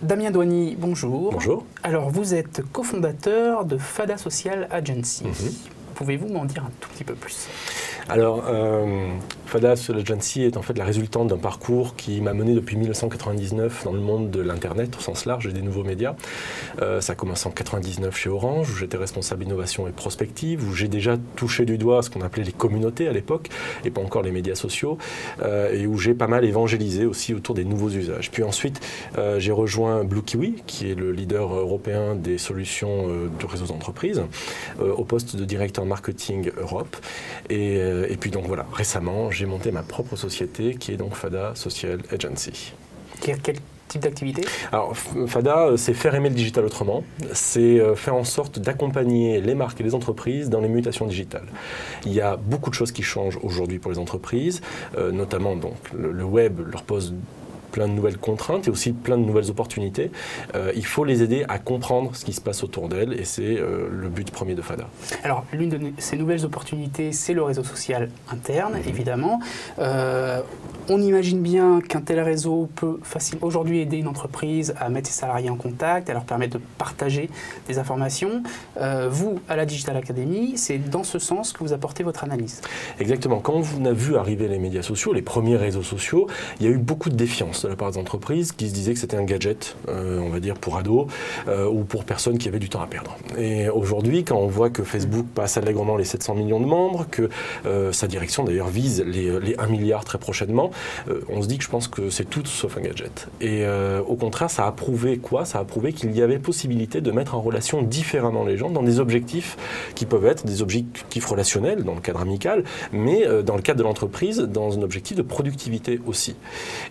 Damien Douany, bonjour. Bonjour. Alors, vous êtes cofondateur de Fada Social Agency. Pouvez-vous m'en dire un tout petit peu plus? Alors, Fada Social Agency est en fait la résultante d'un parcours qui m'a mené depuis 1999 dans le monde de l'Internet au sens large et des nouveaux médias. Ça a commencé en 1999 chez Orange, où j'étais responsable innovation et prospective, où j'ai déjà touché du doigt ce qu'on appelait les communautés à l'époque, et pas encore les médias sociaux, et où j'ai pas mal évangélisé aussi autour des nouveaux usages. Puis ensuite, j'ai rejoint Blue Kiwi, qui est le leader européen des solutions de réseaux d'entreprise, au poste de directeur marketing Europe. Et puis donc voilà, récemment, j'ai monté ma propre société qui est donc Fada Social Agency. Quel type d'activité? Alors Fada, c'est faire aimer le digital autrement, c'est faire en sorte d'accompagner les marques et les entreprises dans les mutations digitales. Il y a beaucoup de choses qui changent aujourd'hui pour les entreprises, notamment donc le web leur pose plein de nouvelles contraintes et aussi plein de nouvelles opportunités. Il faut les aider à comprendre ce qui se passe autour d'elles et c'est le but premier de Fada. Alors, l'une de ces nouvelles opportunités, c'est le réseau social interne, évidemment. On imagine bien qu'un tel réseau peut facilement aujourd'hui aider une entreprise à mettre ses salariés en contact, à leur permettre de partager des informations. Vous, à la Digital Academy, c'est dans ce sens que vous apportez votre analyse. Exactement. Quand on a vu arriver les médias sociaux, les premiers réseaux sociaux, il y a eu beaucoup de défiance de la part des entreprises qui se disaient que c'était un gadget, on va dire pour ados ou pour personnes qui avaient du temps à perdre. Et aujourd'hui, quand on voit que Facebook passe allègrement les 700 millions de membres, que sa direction d'ailleurs vise les 1 milliard très prochainement, on se dit que je pense que c'est tout sauf un gadget. Et au contraire, ça a prouvé quoi? Ça a prouvé qu'il y avait possibilité de mettre en relation différemment les gens dans des objectifs qui peuvent être des objectifs relationnels dans le cadre amical, mais dans le cadre de l'entreprise, dans un objectif de productivité aussi.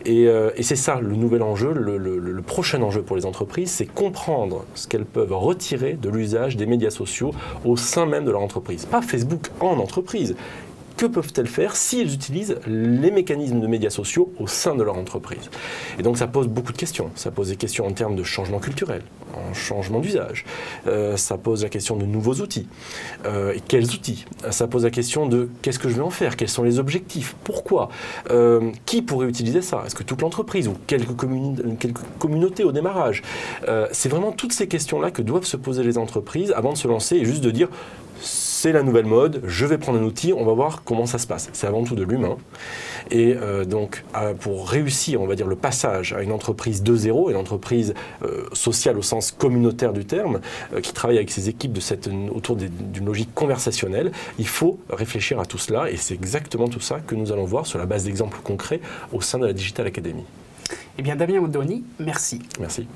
Et c'est ça le nouvel enjeu, le prochain enjeu pour les entreprises, c'est comprendre ce qu'elles peuvent retirer de l'usage des médias sociaux au sein même de leur entreprise. Pas Facebook en entreprise. Que peuvent-elles faire si elles utilisent les mécanismes de médias sociaux au sein de leur entreprise? Et donc ça pose beaucoup de questions. Ça pose des questions en termes de changement culturel, en changement d'usage. Ça pose la question de nouveaux outils. Et quels outils? Ça pose la question de qu'est-ce que je vais en faire? Quels sont les objectifs? Pourquoi? Qui pourrait utiliser ça? Est-ce que toute l'entreprise ou quelques communautés au démarrage? C'est vraiment toutes ces questions-là que doivent se poser les entreprises avant de se lancer et juste de dire c'est la nouvelle mode, je vais prendre un outil, on va voir comment ça se passe. C'est avant tout de l'humain. Et donc, pour réussir, on va dire, le passage à une entreprise 2.0, une entreprise sociale au sens communautaire du terme, qui travaille avec ses équipes autour d'une logique conversationnelle, il faut réfléchir à tout cela. Et c'est exactement tout ça que nous allons voir sur la base d'exemples concrets au sein de la Digital Academy. Eh bien, Damien Douany, merci. Merci.